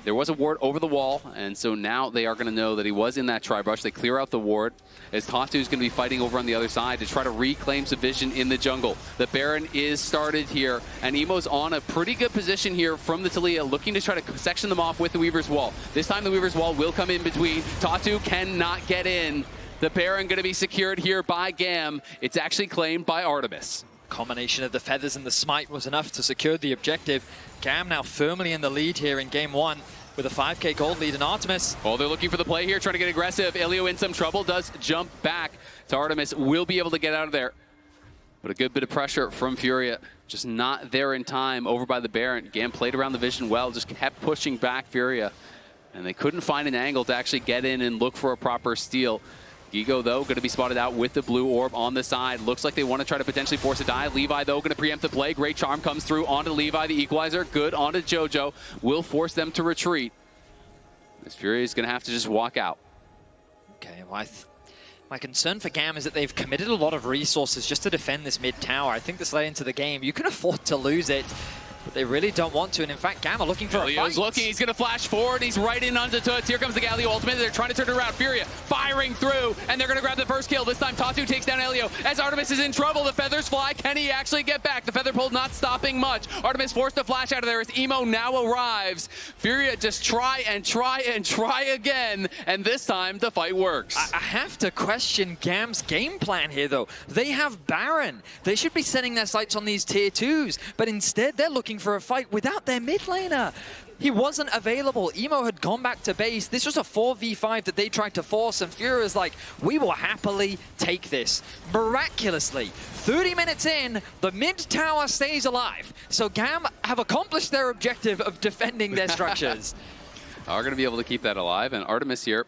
There was a ward over the wall, and so now they are going to know that he was in that tri-brush. They clear out the ward as Tatu is going to be fighting over on the other side to try to reclaim some vision in the jungle. The Baron is started here, and Emo's on a pretty good position here from the Talia, looking to try to section them off with the Weaver's Wall. This time the Weaver's Wall will come in between. Tatu cannot get in. The Baron going to be secured here by GAM. It's actually claimed by Artemis. Combination of the feathers and the smite was enough to secure the objective. GAM now firmly in the lead here in game 1 with a 5k gold lead, and Artemis. Oh, they're looking for the play here, trying to get aggressive. Elio in some trouble, does jump back to Artemis, will be able to get out of there. But a good bit of pressure from Furia, just not there in time over by the Baron. GAM played around the vision well, just kept pushing back Furia, and they couldn't find an angle to actually get in and look for a proper steal. Gigo, though, going to be spotted out with the blue orb on the side. Looks like they want to try to potentially force a dive. Levi, though, going to preempt the play. Great charm comes through onto Levi. The equalizer, good onto JoJo. Will force them to retreat. This Fury is going to have to just walk out. Okay, well, my concern for GAM is that they've committed a lot of resources just to defend this mid tower. I think this late into the game, you can afford to lose it, but they really don't want to. And in fact, GAM are looking for a fight. Looking, he's going to flash forward. He's right in onto Toots. Here comes the Galio ultimate. They're trying to turn it around. Furia firing through, and they're going to grab the first kill. This time, Tatu takes down Elio. As Artemis is in trouble, the feathers fly. Can he actually get back? The feather pull not stopping much. Artemis forced to flash out of there as Emo now arrives. Furia just try and try and try again, and this time the fight works. I have to question GAM's game plan here, though. They have Baron. They should be setting their sights on these tier 2s, but instead they're looking for a fight without their mid laner. He wasn't available. Emo had gone back to base. This was a 4v5 that they tried to force, and Furia's like, we will happily take this. Miraculously, 30 minutes in, the mid tower stays alive. So GAM have accomplished their objective of defending their structures. Are going to be able to keep that alive, and Artemis here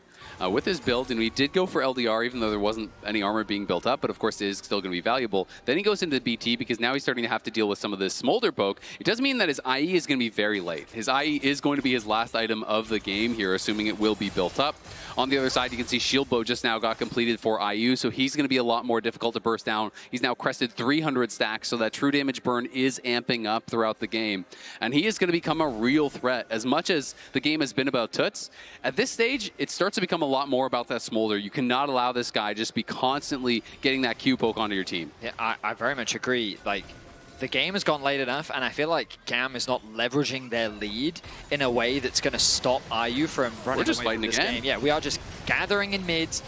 with his build, and we did go for LDR even though there wasn't any armor being built up, but of course it is still going to be valuable. Then he goes into BT because now he's starting to have to deal with some of this smolder poke. It does mean that his IE is going to be very late. His IE is going to be his last item of the game here, assuming it will be built up. On the other side, you can see Shield Bow just now got completed for IU, so he's going to be a lot more difficult to burst down. He's now crested 300 stacks, so that true damage burn is amping up throughout the game. And he is going to become a real threat. As much as the game has been about Toots, at this stage, it starts to become a lot more about that smolder. You cannot allow this guy just be constantly getting that Q poke onto your team. Yeah, I very much agree. Like, the game has gone late enough, and I feel like GAM is not leveraging their lead in a way that's going to stop IU from running away from this game. Yeah, we are just gathering in mids.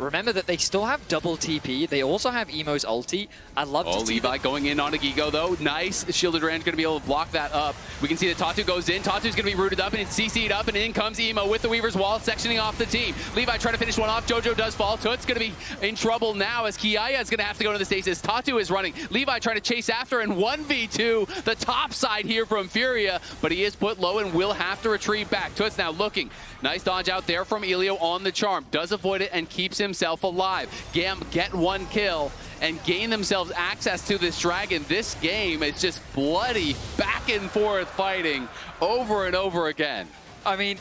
Remember that they still have double TP. They also have Emo's ulti. I'd love to see Levi going in on a Gigo, though. Nice. Shielded Rand's going to be able to block that up. We can see that Tatu goes in. Tatu's going to be rooted up, and it's CC'd up, and in comes Emo with the Weaver's Wall, sectioning off the team. Levi trying to finish one off. Jojo does fall. Toot's going to be in trouble now, as Kiaya is going to have to go to the stasis. Tatu is running. Levi trying to chase after, and 1v2 the top side here from Furia, but he is put low and will have to retrieve back. Toot's now looking. Nice dodge out there from Elio on the charm. Does avoid it and keeps himself alive. GAM get one kill and gain themselves access to this dragon. This game is just bloody back and forth fighting over and over again. I mean,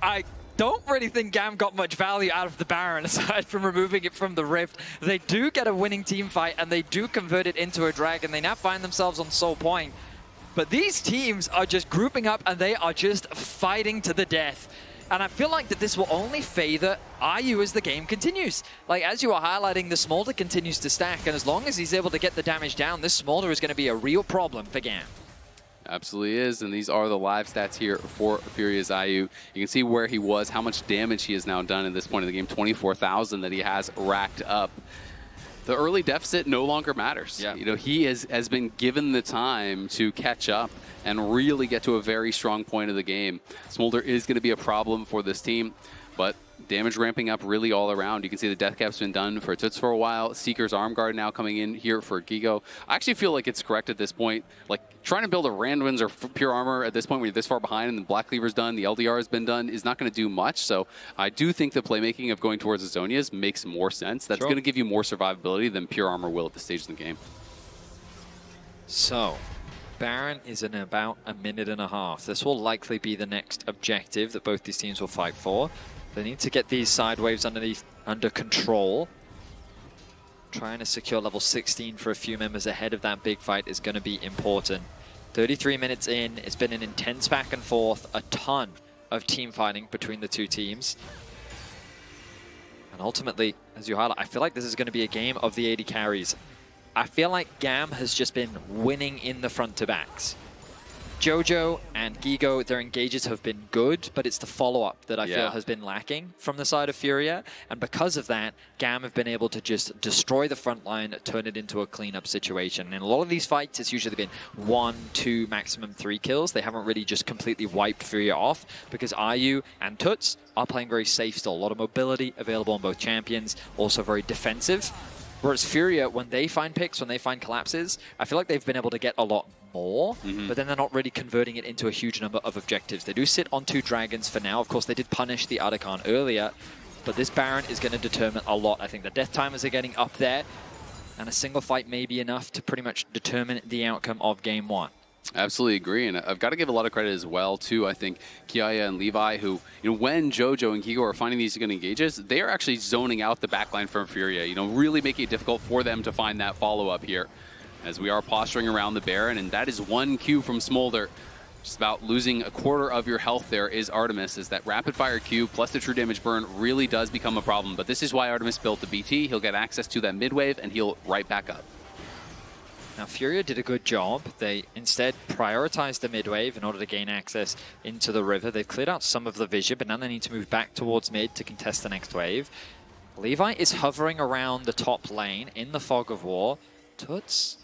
I don't really think GAM got much value out of the Baron aside from removing it from the Rift. They do get a winning team fight and they do convert it into a dragon. They now find themselves on Soul Point. But these teams are just grouping up and they are just fighting to the death. And I feel like that this will only favor IU as the game continues. Like, as you are highlighting, the Smolder continues to stack, and as long as he's able to get the damage down, this Smolder is going to be a real problem for GAM. Absolutely is, and these are the live stats here for Furia's IU. You can see where he was, how much damage he has now done at this point in the game, 24,000 that he has racked up. The early deficit no longer matters. Yeah. You know, he has been given the time to catch up and really get to a very strong point of the game. Smolder is going to be a problem for this team, but damage ramping up really all around. You can see the death cap's been done for Toots for a while. Seeker's arm guard now coming in here for Gigo. I actually feel like it's correct at this point. Like, trying to build a Randwin's or pure armor at this point when you're this far behind and the Black Cleaver's done, the LDR has been done, is not going to do much. So I do think the playmaking of going towards the Zonias makes more sense. That's going to give you more survivability than pure armor will at this stage in the game. So, Baron is in about a minute and a half. This will likely be the next objective that both these teams will fight for. They need to get these side waves under control. Trying to secure level 16 for a few members ahead of that big fight is going to be important. 33 minutes in, it's been an intense back and forth, a ton of team fighting between the two teams. And ultimately, as you highlight, I feel like this is going to be a game of the 80 carries. I feel like GAM has just been winning in the front to backs. Jojo and Gigo, their engages have been good, but it's the follow-up that I feel has been lacking from the side of Furia. And because of that, GAM have been able to just destroy the front line, turn it into a cleanup situation. In a lot of these fights, it's usually been 1, 2, maximum 3 kills. They haven't really just completely wiped Furia off because IU and Toots are playing very safe still. A lot of mobility available on both champions, also very defensive. Whereas Furia, when they find picks, when they find collapses, I feel like they've been able to get a lot more, but then they're not really converting it into a huge number of objectives. They do sit on 2 dragons for now. Of course, they did punish the Artican earlier, but this Baron is going to determine a lot. I think the death timers are getting up there, and a single fight may be enough to pretty much determine the outcome of Game 1. Absolutely agree, and I've got to give a lot of credit as well to, I think, Kiaya and Levi, who, you know, when Jojo and Gigo are finding these good engages, they are actually zoning out the backline from Furia, you know, really making it difficult for them to find that follow-up here, as we are posturing around the Baron, and that is 1 Q from Smolder. Just about losing a quarter of your health there is Artemis, as that rapid-fire Q plus the true damage burn really does become a problem, but this is why Artemis built the BT. He'll get access to that mid-wave, and he'll right back up. Now, Furia did a good job. They instead prioritized the mid-wave in order to gain access into the river. They've cleared out some of the vision, but now they need to move back towards mid to contest the next wave. Levi is hovering around the top lane in the fog of war. Toots.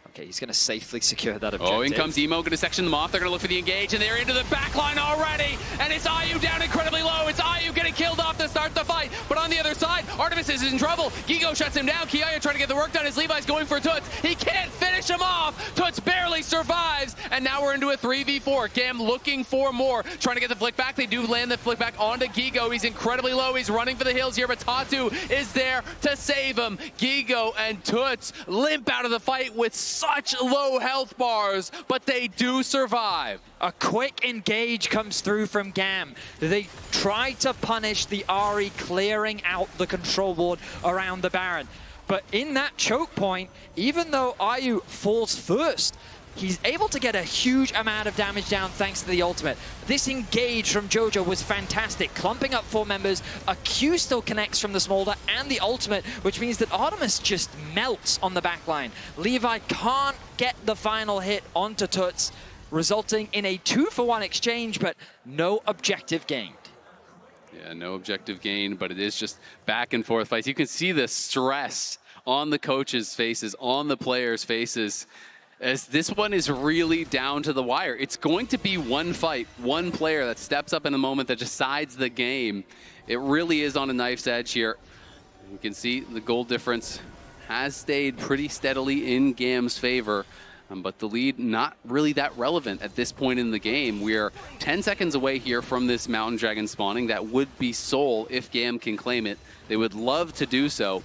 Okay, he's going to safely secure that objective. Oh, in comes Emo, going to section them off. They're going to look for the engage, and they're into the back line already. And it's IU down incredibly low. It's IU getting killed off to start the fight. But on the other side, Artemis is in trouble. Gigo shuts him down. Kiaya trying to get the work done as Levi's going for Toots. He can't finish him off. Toots barely survives. And now we're into a 3v4. GAM looking for more. Trying to get the flick back. They do land the flick back onto Gigo. He's incredibly low. He's running for the hills here, but Tatu is there to save him. Gigo and Toots limp out of the fight with such low health bars, but they do survive. A quick engage comes through from GAM. They try to punish the Ahri clearing out the control ward around the Baron. But in that choke point, even though Ayu falls first, he's able to get a huge amount of damage down thanks to the ultimate. This engage from Jojo was fantastic, clumping up 4 members. A Q still connects from the Smolder and the ultimate, which means that Artemis just melts on the backline. Levi can't get the final hit onto Toots, resulting in a 2-for-1 exchange, but no objective gained. Yeah, no objective gain, but it is just back and forth fights. You can see the stress on the coaches' faces, on the players' faces, as this one is really down to the wire. It's going to be one fight, one player that steps up in a moment that decides the game. It really is on a knife's edge here. You can see the goal difference has stayed pretty steadily in GAM's favor, but the lead not really that relevant at this point in the game. We are 10 seconds away here from this Mountain Dragon spawning. That would be Soul if GAM can claim it. They would love to do so,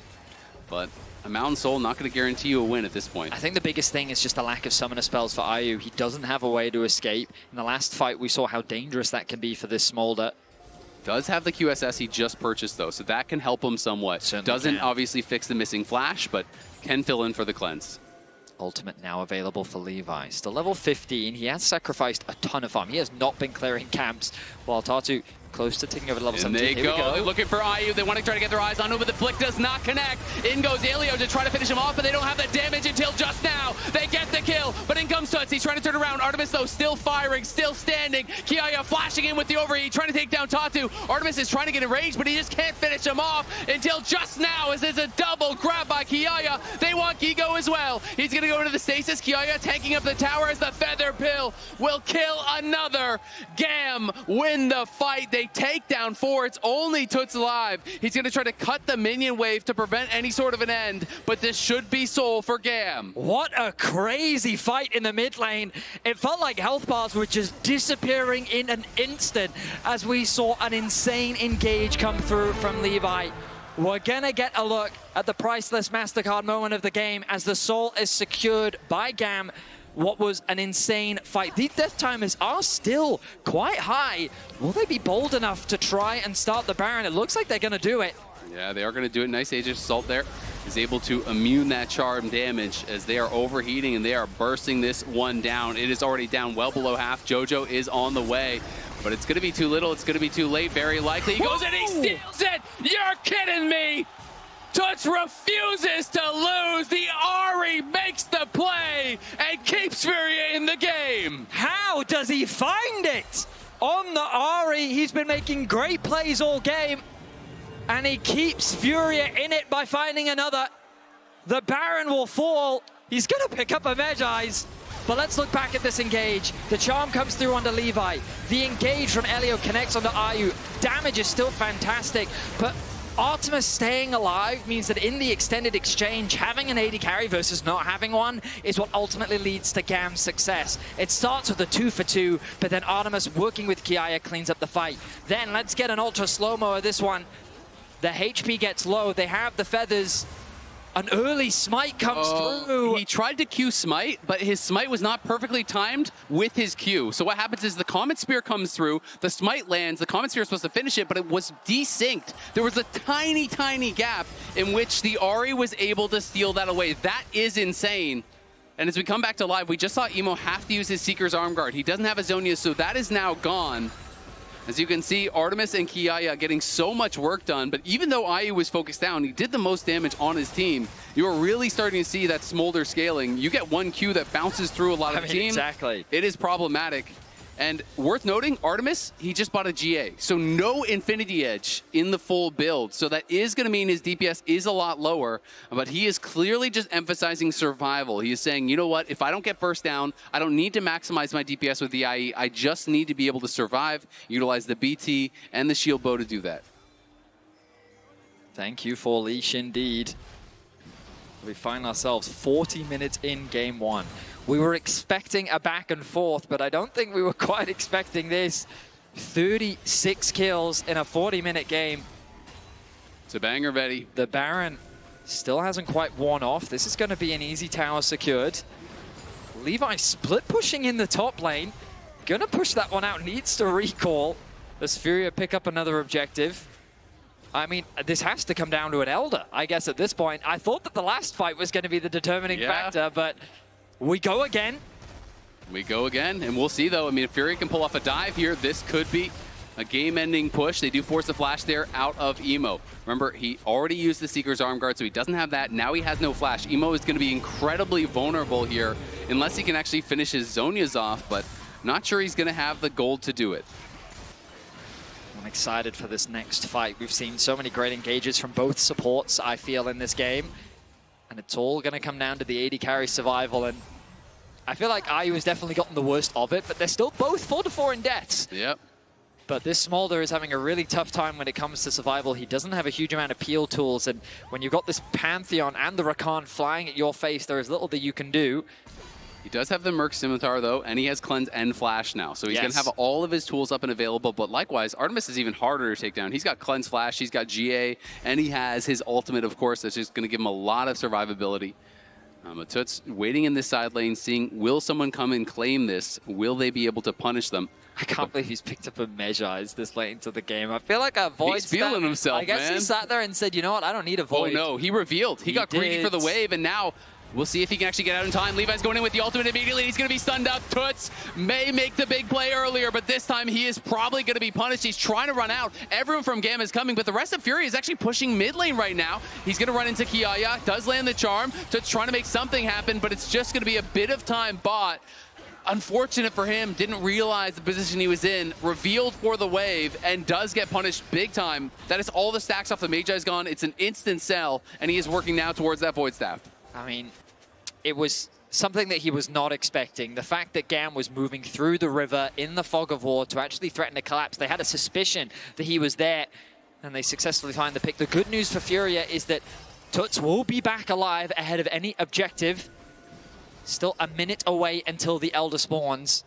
but a Mountain Soul not going to guarantee you a win at this point. I think the biggest thing is just the lack of summoner spells for Ayu. He doesn't have a way to escape. In the last fight, we saw how dangerous that can be for this Smolder. Does have the QSS he just purchased, though, so that can help him somewhat. Certainly Doesn't can. obviously fix the missing flash, but can fill in for the cleanse. Ultimate now available for Levi. Still level 15. He has sacrificed a ton of farm. He has not been clearing camps, while Tatu close to taking over level 17. They go. They're looking for Ayu. They want to try to get their eyes on him, but the flick does not connect. In goes Elio to try to finish him off, but they don't have the damage until just now. They get the kill, but in comes Tuts. He's trying to turn around. Artemis, though, still firing, still standing. Kiaya flashing in with the overheat, trying to take down Tatu. Artemis is trying to get enraged, but he just can't finish him off until just now, as there's a double grab by Kiaya. They want Gigo as well. He's going to go into the stasis. Kiaya tanking up the tower as the Feather Pill will kill another. GAM win the fight. They take down 4. It's only Toots alive. He's going to try to cut the minion wave to prevent any sort of an end, but this should be Soul for GAM. What a crazy fight in the mid lane. It felt like health bars were just disappearing in an instant as we saw an insane engage come through from Levi. We're gonna get a look at the priceless MasterCard moment of the game as the Soul is secured by GAM. What was an insane fight. These death timers are still quite high. Will they be bold enough to try and start the Baron? It looks like they're gonna do it. Yeah, they are going to do it. Nice Aegis Assault there. Is able to immune that charm damage as they are overheating and they are bursting this one down. It is already down well below half. Jojo is on the way, but it's going to be too little. It's going to be too late, very likely. He goes and he steals it! You're kidding me! Toots refuses to lose. The Ahri makes the play and keeps Furia in the game. How does he find it? On the Ahri, he's been making great plays all game, and he keeps Furia in it by finding another. The Baron will fall. He's going to pick up a Vegi's. But let's look back at this engage. The charm comes through onto Levi. The engage from Elio connects onto Ayu. Damage is still fantastic, but Artemis staying alive means that in the extended exchange, having an AD carry versus not having one is what ultimately leads to GAM's success. It starts with a 2-for-2, but then Artemis working with Kiaya cleans up the fight. Then let's get an ultra slow-mo of this one. The HP gets low, they have the feathers. An early smite comes through. He tried to Q smite, but his smite was not perfectly timed with his Q. So what happens is the Comet Spear comes through, the smite lands, the Comet Spear is supposed to finish it, but it was desynced. There was a tiny, tiny gap in which the Ahri was able to steal that away. That is insane. And as we come back to live, we just saw Emo have to use his Seeker's Arm Guard. He doesn't have a Zonia, so that is now gone. As you can see, Artemis and Kiaya getting so much work done, but even though Ayu was focused down, he did the most damage on his team. You are really starting to see that Smolder scaling. You get one Q that bounces through a lot of teams. Exactly. It is problematic. And worth noting, Artemis, he just bought a GA. So no Infinity Edge in the full build. So that is going to mean his DPS is a lot lower, but he is clearly just emphasizing survival. He is saying, you know what, if I don't get burst down, I don't need to maximize my DPS with the IE. I just need to be able to survive, utilize the BT and the shield bow to do that. Thank you for Leash indeed. We find ourselves 40 minutes in game one. We were expecting a back and forth, but I don't think we were quite expecting this. 36 kills in a 40-minute game. It's a banger, Vetty. The Baron still hasn't quite worn off. This is going to be an easy tower secured. Levi split pushing in the top lane. Gonna push that one out, needs to recall. Does Furia pick up another objective? I mean, this has to come down to an Elder, I guess, at this point. I thought that the last fight was going to be the determining factor, but we go again. We go again, and we'll see, though. I mean, if Furia can pull off a dive here, this could be a game-ending push. They do force the flash there out of Emo. Remember, he already used the Seeker's arm guard, so he doesn't have that. Now he has no flash. Emo is going to be incredibly vulnerable here, unless he can actually finish his Zhonya's off, but not sure he's going to have the gold to do it. I'm excited for this next fight. We've seen so many great engages from both supports, I feel, in this game. And it's all going to come down to the AD carry survival. And I feel like IU has definitely gotten the worst of it, but they're still both 4-4 in deaths. Yep. But this Smolder is having a really tough time when it comes to survival. He doesn't have a huge amount of peel tools. And when you've got this Pantheon and the Rakan flying at your face, there is little that you can do. He does have the Merc Scimitar, though, and he has Cleanse and Flash now. So he's going to have all of his tools up and available. But likewise, Artemis is even harder to take down. He's got Cleanse Flash, he's got GA, and he has his ultimate, of course, that's just going to give him a lot of survivability. But Toots waiting in this side lane, seeing, will someone come and claim this? Will they be able to punish them? I can't believe he's picked up a Magi this late into the game. I feel like a Void. He's feeling himself, I guess man. He sat there and said, you know what, I don't need a Void. Oh, no, he revealed. He got greedy for the wave, and now we'll see if he can actually get out in time. Levi's going in with the ultimate immediately. He's going to be stunned up. Toots may make the big play earlier, but this time he is probably going to be punished. He's trying to run out. Everyone from GAM is coming, but the rest of Furia is actually pushing mid lane right now. He's going to run into Kiaya. Does land the charm. Toots trying to make something happen, but it's just going to be a bit of time bought. Unfortunate for him, didn't realize the position he was in, revealed for the wave, and does get punished big time. That is all the stacks off the Magi's gone. It's an instant sell, and he is working now towards that Void Staff. I mean, it was something that he was not expecting. The fact that GAM was moving through the river in the fog of war to actually threaten to collapse. They had a suspicion that he was there, and they successfully find the pick. The good news for Furia is that Toots will be back alive ahead of any objective. Still a minute away until the Elder spawns.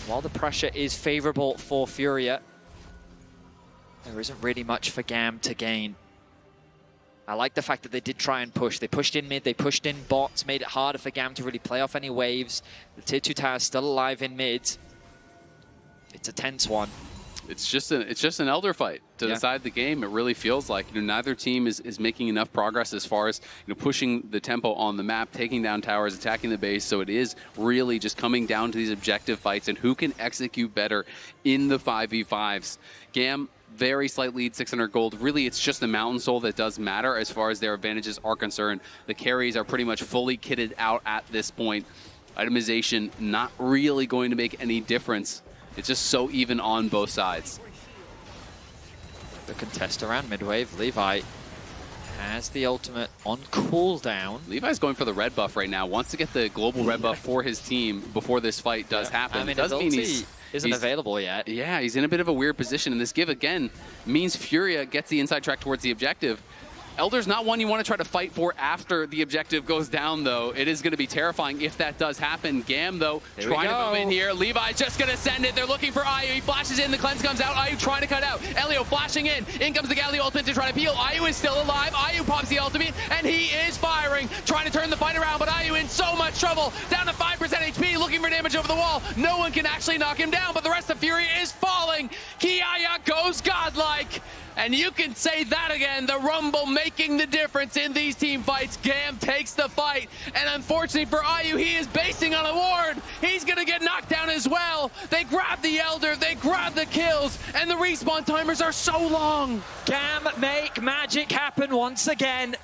While the pressure is favorable for Furia, there isn't really much for GAM to gain. I like the fact that they did try and push. They pushed in mid, they pushed in bots, made it harder for GAM to really play off any waves. The tier 2 tower is still alive in mid. It's a tense one. It's just an Elder fight to decide the game. It really feels like, neither team is making enough progress as far as pushing the tempo on the map, taking down towers, attacking the base. So it is really just coming down to these objective fights and who can execute better in the 5v5s. GAM, very slight lead, 600 gold. Really, it's just the Mountain Soul that does matter as far as their advantages are concerned. The carries are pretty much fully kitted out at this point. Itemization not really going to make any difference. It's just so even on both sides. The contest around mid-wave. Levi has the ultimate on cooldown. Levi's going for the red buff right now. Wants to get the global red buff for his team before this fight does happen. I mean, it does mean he's available yet. Yeah, he's in a bit of a weird position. And this give, again, means Furia gets the inside track towards the objective. Elder's not one you want to try to fight for after the objective goes down, though. It is going to be terrifying if that does happen. GAM, though, trying to move in here. Levi's just going to send it. They're looking for IU. He flashes in. The cleanse comes out. IU trying to cut out. Elio flashing in. In comes the Galio ultimate to try to peel. IU is still alive. IU pops the ultimate, and he is firing, trying to turn the fight around, but IU in so much trouble. Down to 5% HP, looking for damage over the wall. No one can actually knock him down, but the rest of Furia is falling. Kiaya goes godlike. And you can say that again, the Rumble making the difference in these team fights. GAM takes the fight, and unfortunately for IU, he is basing on a ward. He's gonna get knocked down as well. They grab the Elder, they grab the kills, and the respawn timers are so long. GAM make magic happen once again.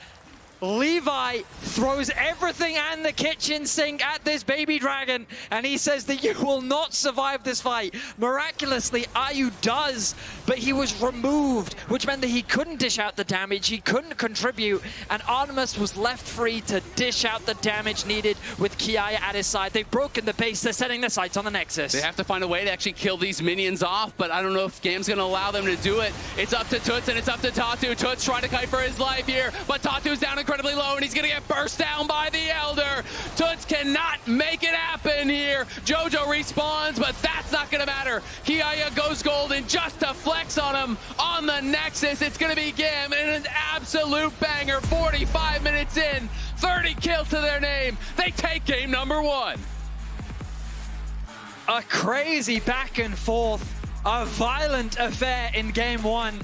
Levi throws everything and the kitchen sink at this baby dragon, and he says that you will not survive this fight. Miraculously, IU does, but he was removed, which meant that he couldn't dish out the damage, he couldn't contribute, and Artemis was left free to dish out the damage needed with Kiaya at his side. They've broken the base, they're setting their sights on the Nexus. They have to find a way to actually kill these minions off, but I don't know if GAM's gonna allow them to do it. It's up to Toots and it's up to Tatu. Toots trying to kite for his life here, but Tatu's down incredibly low, and he's gonna get burst down by the Elder. Toots cannot make it happen here. Jojo respawns, but that's not gonna matter. Kiaya goes golden just to flex on him on the Nexus. It's gonna be GAM and an absolute banger. 45 minutes in, 30 kills to their name. They take game number 1. A crazy back and forth, a violent affair in game 1.